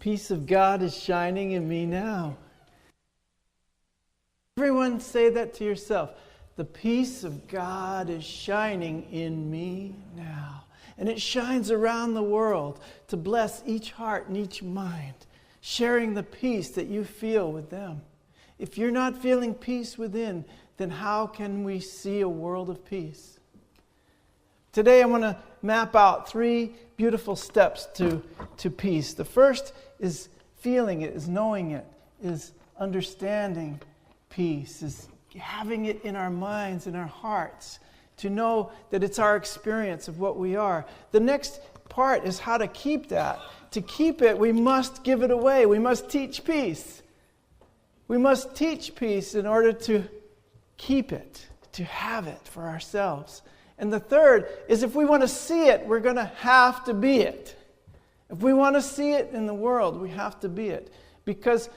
peace of God is shining in me now. Everyone say that to yourself. The peace of God is shining in me now. And it shines around the world to bless each heart and each mind, sharing the peace that you feel with them. If you're not feeling peace within, then how can we see a world of peace? Today I want to map out 3 beautiful steps to peace. The first is feeling it, is knowing it, is understanding peace, is having it in our minds, in our hearts, to know that it's our experience of what we are. The next part is how to keep that. To keep it, we must give it away. We must teach peace. We must teach peace in order to keep it, to have it for ourselves. And the third is if we want to see it, we're going to have to be it. If we want to see it in the world, we have to be it. Because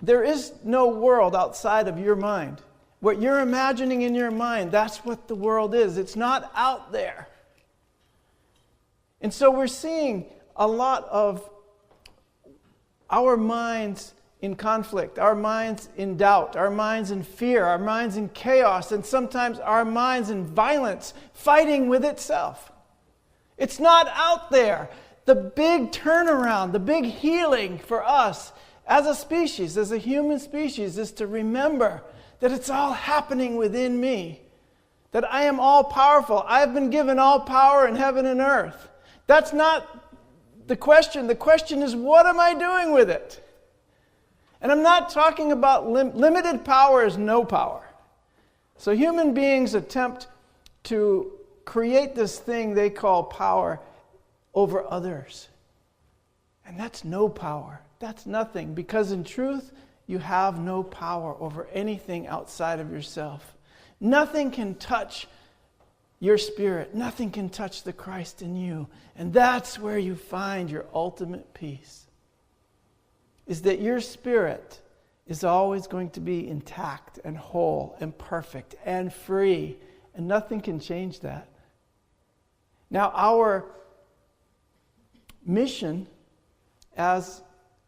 there is no world outside of your mind. What you're imagining in your mind, that's what the world is. It's not out there. And so we're seeing a lot of our minds in conflict, our minds in doubt, our minds in fear, our minds in chaos, and sometimes our minds in violence, fighting with itself. It's not out there. The big turnaround, the big healing for us as a species, as a human species, is to remember that it's all happening within me, that I am all powerful. I have been given all power in heaven and earth. That's not the question. The question is, what am I doing with it? And I'm not talking about limited power is no power. So human beings attempt to create this thing they call power over others. And that's no power. That's nothing. Because in truth, you have no power over anything outside of yourself. Nothing can touch your spirit. Nothing can touch the Christ in you. And that's where you find your ultimate peace. Is that your spirit is always going to be intact and whole and perfect and free. And nothing can change that. Now, our mission as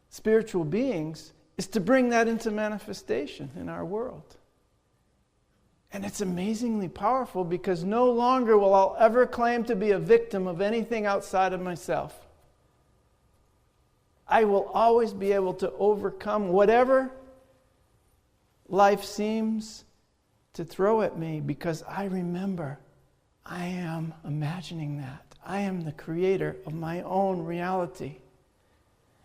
spiritual beings is to bring that into manifestation in our world. And it's amazingly powerful because no longer will I ever claim to be a victim of anything outside of myself. I will always be able to overcome whatever life seems to throw at me because I remember I am imagining that. I am the creator of my own reality.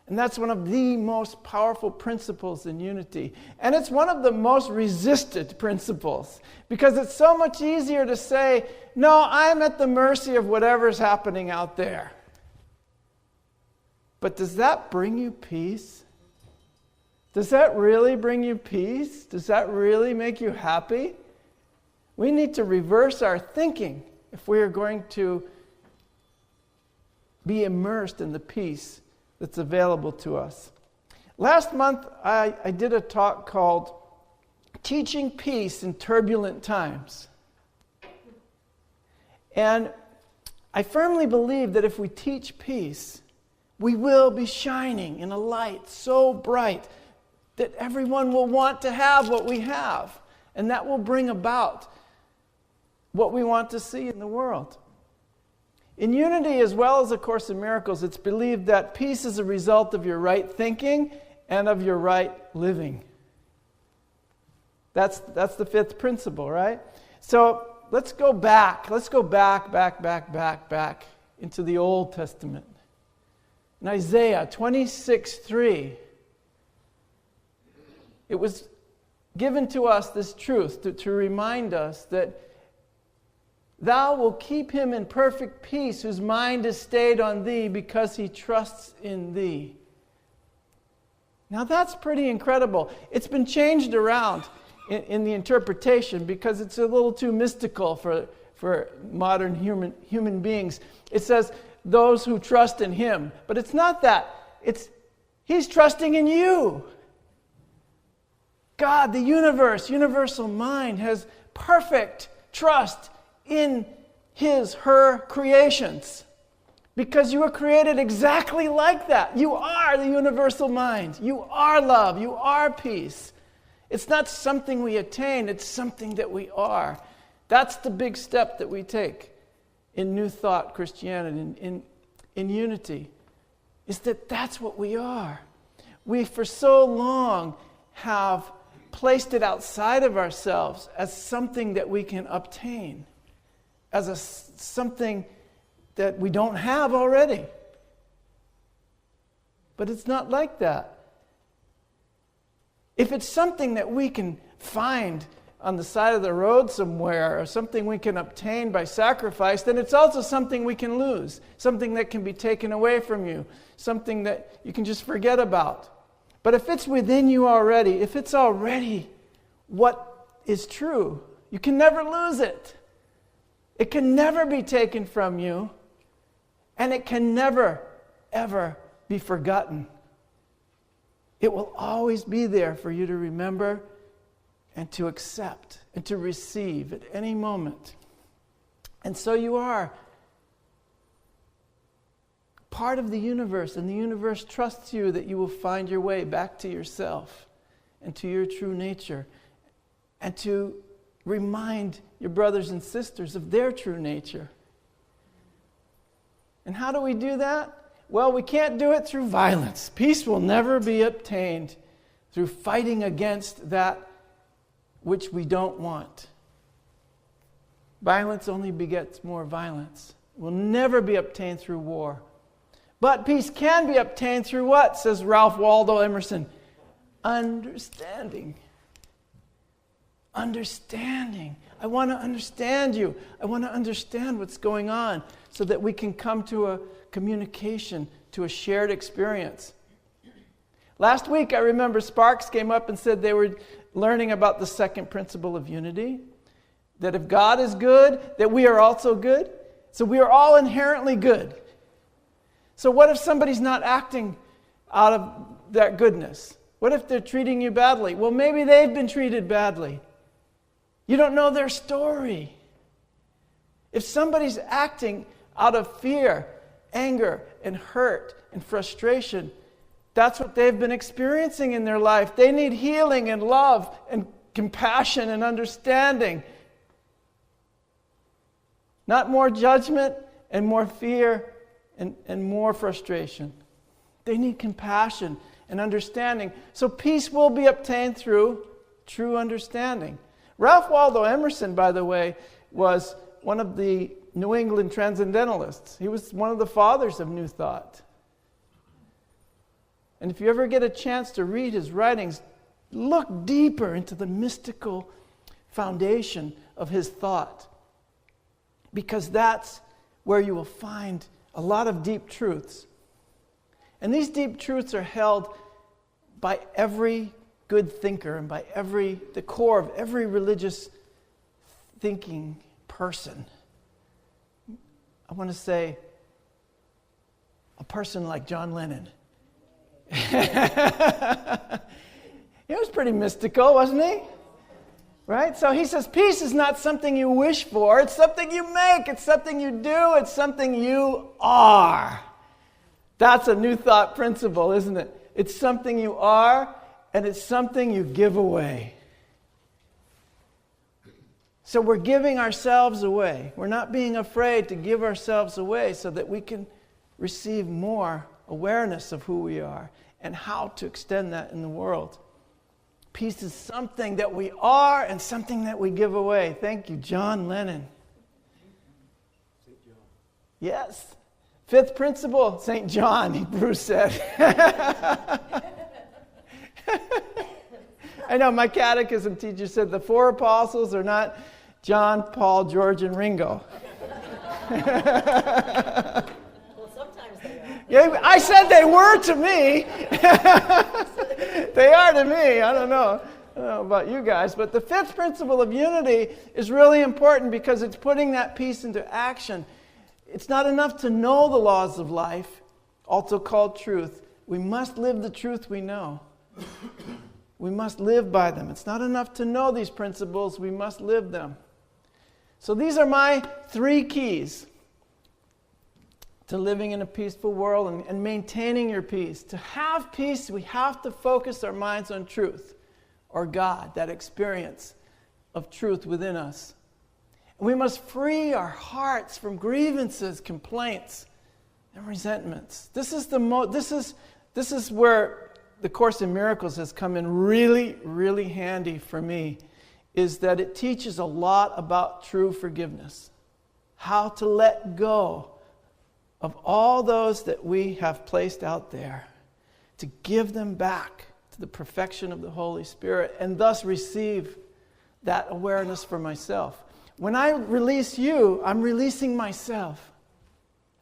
And that's one of the most powerful principles in unity. And it's one of the most resisted principles because it's so much easier to say, no, I'm at the mercy of whatever's happening out there. But does that bring you peace? Does that really bring you peace? Does that really make you happy? We need to reverse our thinking if we are going to be immersed in the peace that's available to us. Last month, I did a talk called Teaching Peace in Turbulent Times. And I firmly believe that if we teach peace, we will be shining in a light so bright that everyone will want to have what we have. And that will bring about what we want to see in the world. In Unity, as well as A Course in Miracles, it's believed that peace is a result of your right thinking and of your right living. That's the 5th principle, right? So let's go back. Let's go back into the Old Testament. In Isaiah 26:3, it was given to us this truth to remind us that thou wilt keep him in perfect peace whose mind is stayed on thee because he trusts in thee. Now that's pretty incredible. It's been changed around in the interpretation because it's a little too mystical for modern human beings. It says, those who trust in him. But it's not that. It's he's trusting in you. God, the universe, universal mind, has perfect trust in her creations. Because you were created exactly like that. You are the universal mind. You are love. You are peace. It's not something we attain. It's something that we are. That's the big step that we take in New Thought Christianity, in unity, is that that's what we are. We, for so long, have placed it outside of ourselves as something that we can obtain, as something that we don't have already. But it's not like that. If it's something that we can find on the side of the road somewhere, or something we can obtain by sacrifice, then it's also something we can lose, something that can be taken away from you, something that you can just forget about. But if it's within you already, if it's already what is true, you can never lose it. It can never be taken from you, and it can never, ever be forgotten. It will always be there for you to remember and to accept and to receive at any moment. And so you are part of the universe, and the universe trusts you that you will find your way back to yourself and to your true nature, and to remind your brothers and sisters of their true nature. And how do we do that? Well, we can't do it through violence. Peace will never be obtained through fighting against that which we don't want. Violence only begets more violence. It will never be obtained through war. But peace can be obtained through what? Says Ralph Waldo Emerson. Understanding. Understanding. I want to understand you. I want to understand what's going on so that we can come to a communication, to a shared experience. Last week, I remember Sparks came up and said they were learning about the second principle of unity, that if God is good, that we are also good. So we are all inherently good. So what if somebody's not acting out of that goodness? What if they're treating you badly? Well, maybe they've been treated badly. You don't know their story. If somebody's acting out of fear, anger, and hurt, and frustration, that's what they've been experiencing in their life. They need healing and love and compassion and understanding. Not more judgment and more fear and more frustration. They need compassion and understanding. So peace will be obtained through true understanding. Ralph Waldo Emerson, by the way, was one of the New England transcendentalists. He was one of the fathers of New Thought. And if you ever get a chance to read his writings, look deeper into the mystical foundation of his thought, because that's where you will find a lot of deep truths. And these deep truths are held by every good thinker and by the core of every religious thinking person. I want to say a person like John Lennon. He was pretty mystical, wasn't he? Right? So he says peace is not something you wish for, it's something you make, it's something you do, it's something you are. That's a New Thought principle, isn't it? It's something you are, and it's something you give away. So we're giving ourselves away. We're not being afraid to give ourselves away so that we can receive more awareness of who we are and how to extend that in the world. Peace is something that we are and something that we give away. Thank you, John Lennon. St. John. Yes. Fifth principle, St. John, Bruce said. I know my catechism teacher said the four apostles are not John, Paul, George, and Ringo. Well, sometimes they are. Yeah, I said they were to me. They are to me. I don't know about you guys. But the fifth principle of unity is really important because it's putting that peace into action. It's not enough to know the laws of life, also called truth. We must live the truth we know. We must live by them. It's not enough to know these principles. We must live them. So these are my 3 keys to living in a peaceful world and maintaining your peace. To have peace, we have to focus our minds on truth, or God, that experience of truth within us. And we must free our hearts from grievances, complaints, and resentments. This is where the Course in Miracles has come in really, really handy for me, is that it teaches a lot about true forgiveness. How to let go of all those that we have placed out there, to give them back to the perfection of the Holy Spirit, and thus receive that awareness for myself. When I release you, I'm releasing myself.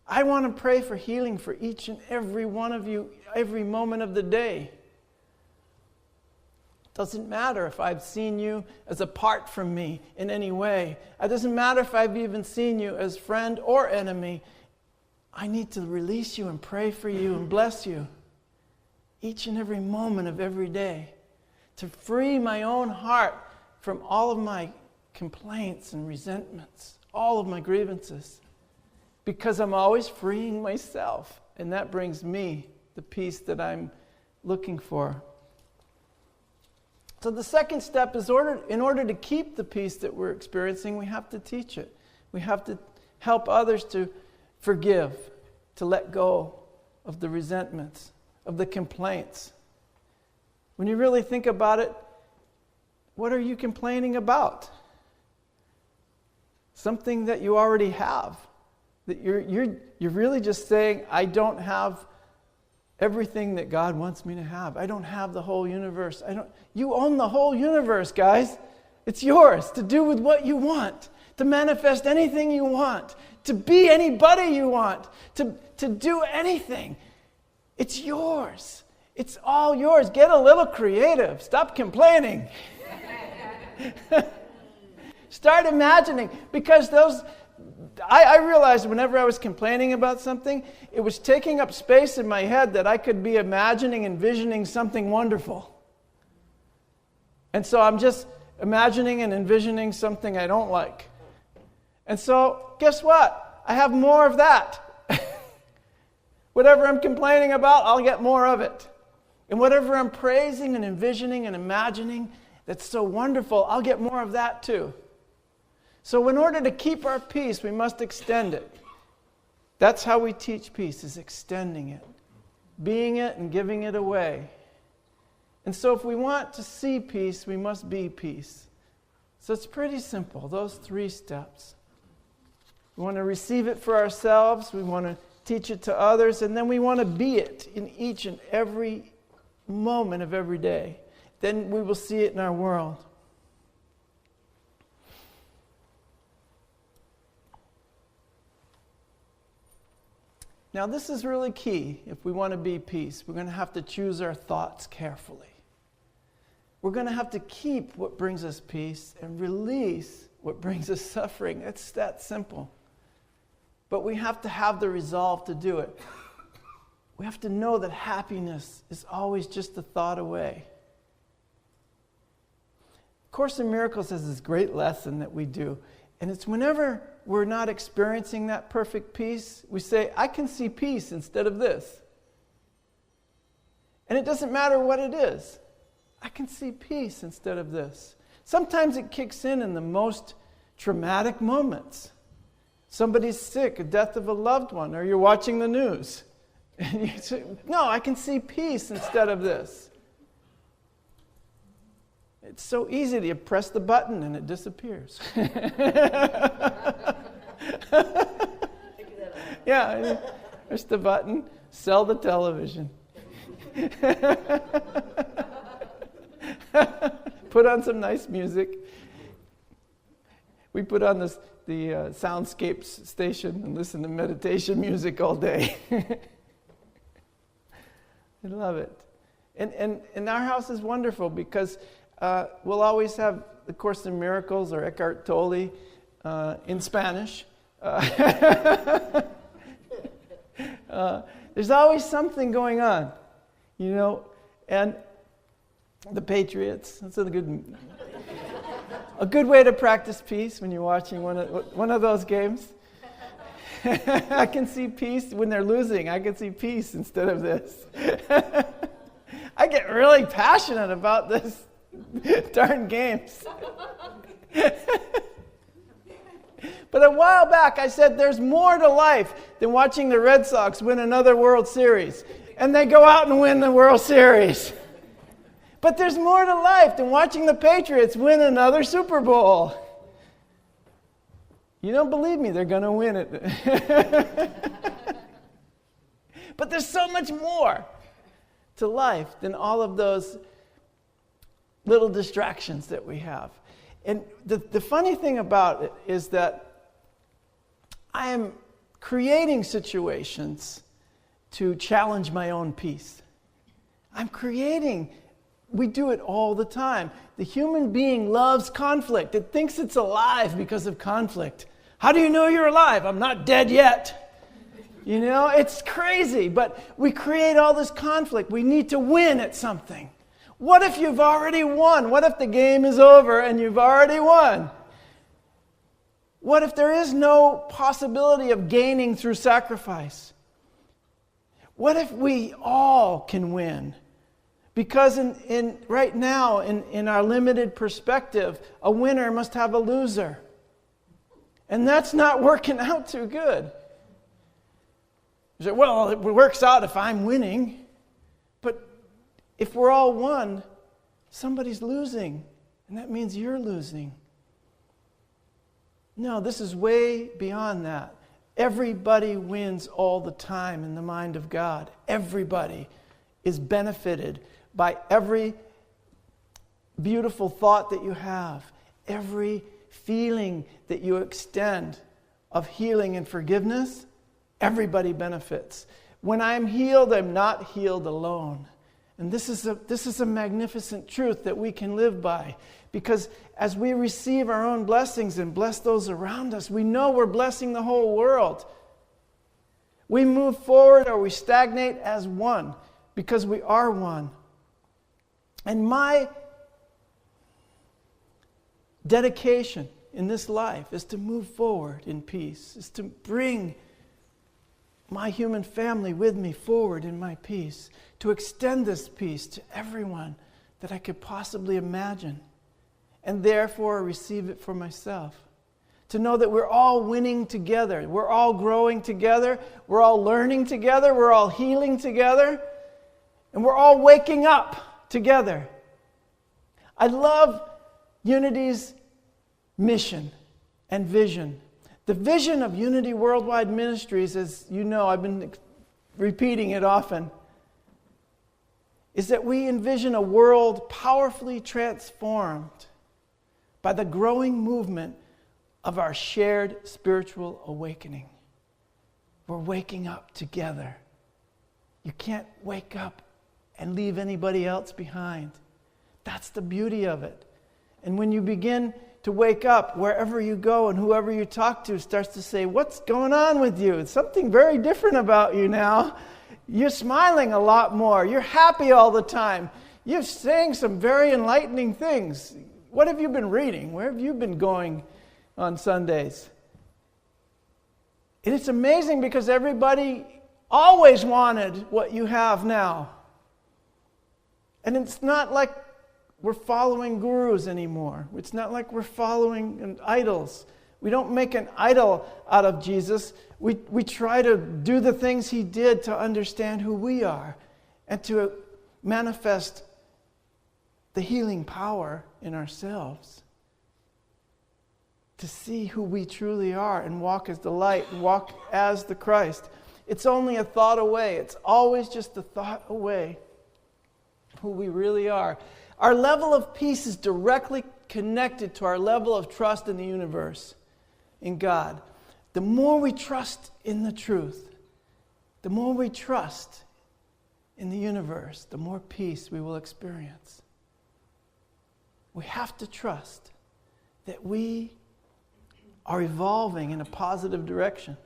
I want to pray for healing for each and every one of you every moment of the day. Doesn't matter if I've seen you as apart from me in any way. It doesn't matter if I've even seen you as friend or enemy. I need to release you and pray for you and bless you each and every moment of every day, to free my own heart from all of my complaints and resentments, all of my grievances, because I'm always freeing myself, and that brings me the peace that I'm looking for. So the second step is, in order to keep the peace that we're experiencing, we have to teach it. We have to help others to forgive, to let go of the resentments, of the complaints. When you really think about it, what are you complaining about? Something that you already have. That you're really just saying, I don't have everything that God wants me to have. I don't have the whole universe. You own the whole universe, guys. It's yours to do with what you want, to manifest anything you want, to be anybody you want, to do anything. It's yours. It's all yours. Get a little creative. Stop complaining. Start imagining, because I realized whenever I was complaining about something, it was taking up space in my head that I could be imagining, envisioning something wonderful. And so I'm just imagining and envisioning something I don't like. And so, guess what? I have more of that. Whatever I'm complaining about, I'll get more of it. And whatever I'm praising and envisioning and imagining that's so wonderful, I'll get more of that too. So in order to keep our peace, we must extend it. That's how we teach peace, is extending it, being it and giving it away. And so if we want to see peace, we must be peace. So it's pretty simple, those 3 steps. We want to receive it for ourselves, we want to teach it to others, and then we want to be it in each and every moment of every day. Then we will see it in our world. Now, this is really key. If we want to be peace, we're going to have to choose our thoughts carefully. We're going to have to keep what brings us peace and release what brings us suffering. It's that simple. But we have to have the resolve to do it. We have to know that happiness is always just a thought away. Course in Miracles has this great lesson that we do. And it's whenever we're not experiencing that perfect peace, we say, I can see peace instead of this. And it doesn't matter what it is. I can see peace instead of this. Sometimes it kicks in the most traumatic moments. Somebody's sick, a death of a loved one, or you're watching the news. And you say, no, I can see peace instead of this. It's so easy to press the button and it disappears. Yeah, there's the button. Sell the television. Put on some nice music. We put on the Soundscapes station and listen to meditation music all day. I love it. And our house is wonderful because we'll always have the Course in Miracles or Eckhart Tolle in Spanish. There's always something going on, you know, and the Patriots. That's a good way to practice peace when you're watching one of those games. I can see peace when they're losing. I can see peace instead of this. I get really passionate about this darn games. But a while back I said there's more to life than watching the Red Sox win another World Series. And they go out and win the World Series. But there's more to life than watching the Patriots win another Super Bowl. You don't believe me, they're going to win it. But there's so much more to life than all of those little distractions that we have. And the funny thing about it is that I am creating situations to challenge my own peace. We do it all the time. The human being loves conflict. It thinks it's alive because of conflict. How do you know you're alive? I'm not dead yet. You know, it's crazy, but we create all this conflict. We need to win at something. What if you've already won? What if the game is over and you've already won? What if there is no possibility of gaining through sacrifice? What if we all can win? Because right now, in our limited perspective, a winner must have a loser. And that's not working out too good. You say, well, it works out if I'm winning. But if we're all one, somebody's losing. And that means you're losing. No, this is way beyond that. Everybody wins all the time in the mind of God. Everybody is benefited by every beautiful thought that you have, every feeling that you extend of healing and forgiveness. Everybody benefits. When I'm healed, I'm not healed alone. And this is a magnificent truth that we can live by. Because as we receive our own blessings and bless those around us, we know we're blessing the whole world. We move forward or we stagnate as one because we are one. And my dedication in this life is to move forward in peace, is to bring my human family with me forward in my peace, to extend this peace to everyone that I could possibly imagine, and therefore receive it for myself. To know that we're all winning together, we're all growing together, we're all learning together, we're all healing together, and we're all waking up together. I love Unity's mission and vision. The vision of Unity Worldwide Ministries, as you know, I've been repeating it often, is that we envision a world powerfully transformed by the growing movement of our shared spiritual awakening. We're waking up together. You can't wake up and leave anybody else behind. That's the beauty of it. And when you begin to wake up, wherever you go and whoever you talk to starts to say, what's going on with you? It's something very different about you now. You're smiling a lot more. You're happy all the time. You're saying some very enlightening things. What have you been reading? Where have you been going on Sundays? And it's amazing because everybody always wanted what you have now. And it's not like we're following gurus anymore. It's not like we're following idols. We don't make an idol out of Jesus. We try to do the things he did to understand who we are and to manifest the healing power in ourselves. To see who we truly are and walk as the light and walk as the Christ. It's only a thought away. It's always just a thought away who we really are. Our level of peace is directly connected to our level of trust in the universe, in God. The more we trust in the truth, the more we trust in the universe, the more peace we will experience. We have to trust that we are evolving in a positive direction.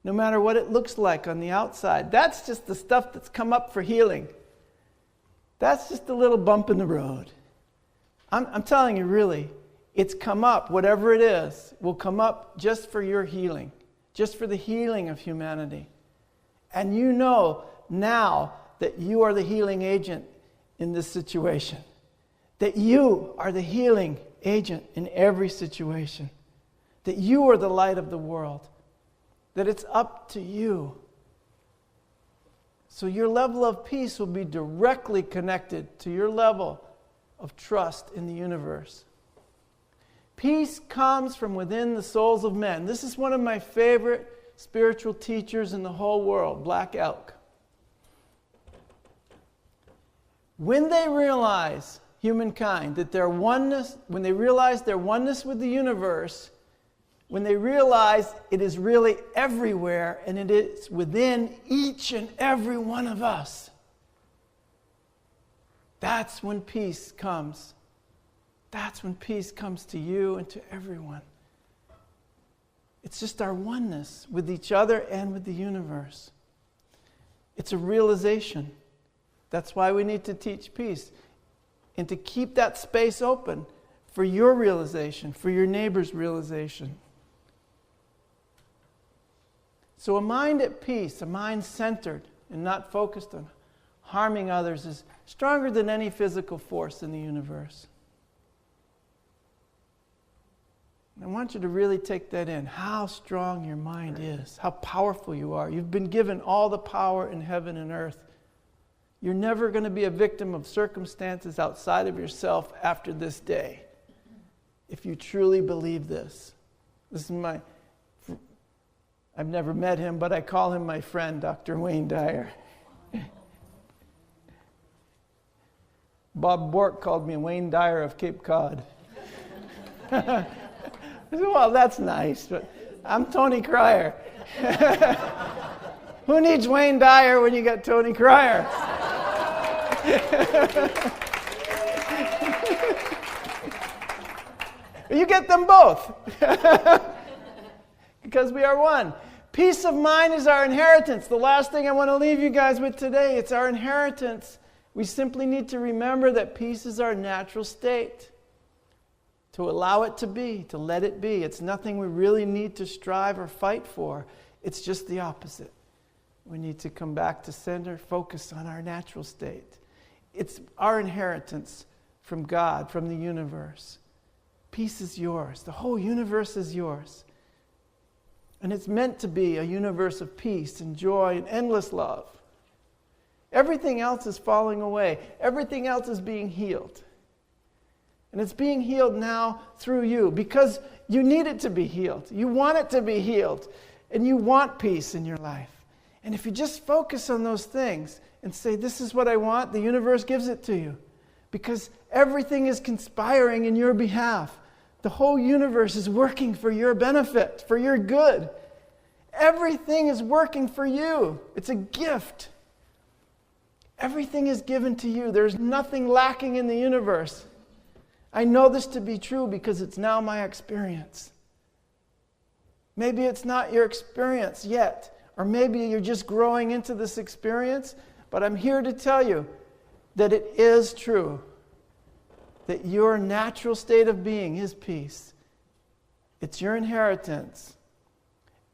No matter what it looks like on the outside. That's just the stuff that's come up for healing. That's just a little bump in the road. I'm telling you, really, it's come up, whatever it is, will come up just for your healing, just for the healing of humanity. And you know now that you are the healing agent in this situation. That you are the healing agent in every situation. That you are the light of the world. That it's up to you. So your level of peace will be directly connected to your level of trust in the universe. Peace comes from within the souls of men. This is one of my favorite spiritual teachers in the whole world, Black Elk. When they realize, humankind, that their oneness, when they realize their oneness with the universe, when they realize it is really everywhere and it is within each and every one of us, that's when peace comes. That's when peace comes to you and to everyone. It's just our oneness with each other and with the universe. It's a realization. That's why we need to teach peace. And to keep that space open for your realization, for your neighbor's realization. So a mind at peace, a mind centered and not focused on harming others, is stronger than any physical force in the universe. I want you to really take that in, how strong your mind is, how powerful you are. You've been given all the power in heaven and earth. You're never going to be a victim of circumstances outside of yourself after this day, if you truly believe this. This is I've never met him, but I call him my friend, Dr. Wayne Dyer. Bob Bork called me Wayne Dyer of Cape Cod. I said, well, that's nice, but I'm Tony Cryer. Who needs Wayne Dyer when you got Tony Cryer? You get them both. Because we are one. Peace of mind is our inheritance. The last thing I want to leave you guys with today, it's our inheritance. We simply need to remember that peace is our natural state. To allow it to be, to let it be. It's nothing we really need to strive or fight for. It's just the opposite. We need to come back to center, focus on our natural state. It's our inheritance from God, from the universe. Peace is yours. The whole universe is yours. And it's meant to be a universe of peace and joy and endless love. Everything else is falling away. Everything else is being healed. And it's being healed now through you because you need it to be healed. You want it to be healed. And you want peace in your life. And if you just focus on those things and say, this is what I want, the universe gives it to you. Because everything is conspiring in your behalf. The whole universe is working for your benefit, for your good. Everything is working for you. It's a gift. Everything is given to you. There's nothing lacking in the universe. I know this to be true because it's now my experience. Maybe it's not your experience yet. Or maybe you're just growing into this experience. But I'm here to tell you that it is true. That your natural state of being is peace. It's your inheritance.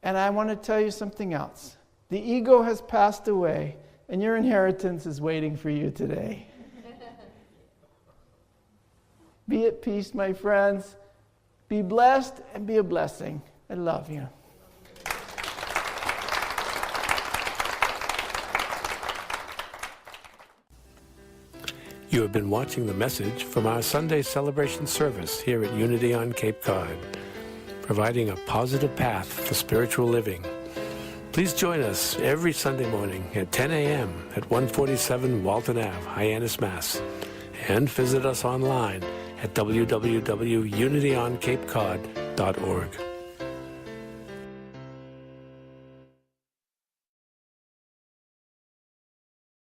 And I want to tell you something else. The ego has passed away, and your inheritance is waiting for you today. Be at peace, my friends. Be blessed and be a blessing. I love you. You have been watching the message from our Sunday celebration service here at Unity on Cape Cod, providing a positive path for spiritual living. Please join us every Sunday morning at 10 a.m. at 147 Walton Ave, Hyannis, Mass. And visit us online at www.unityoncapecod.org.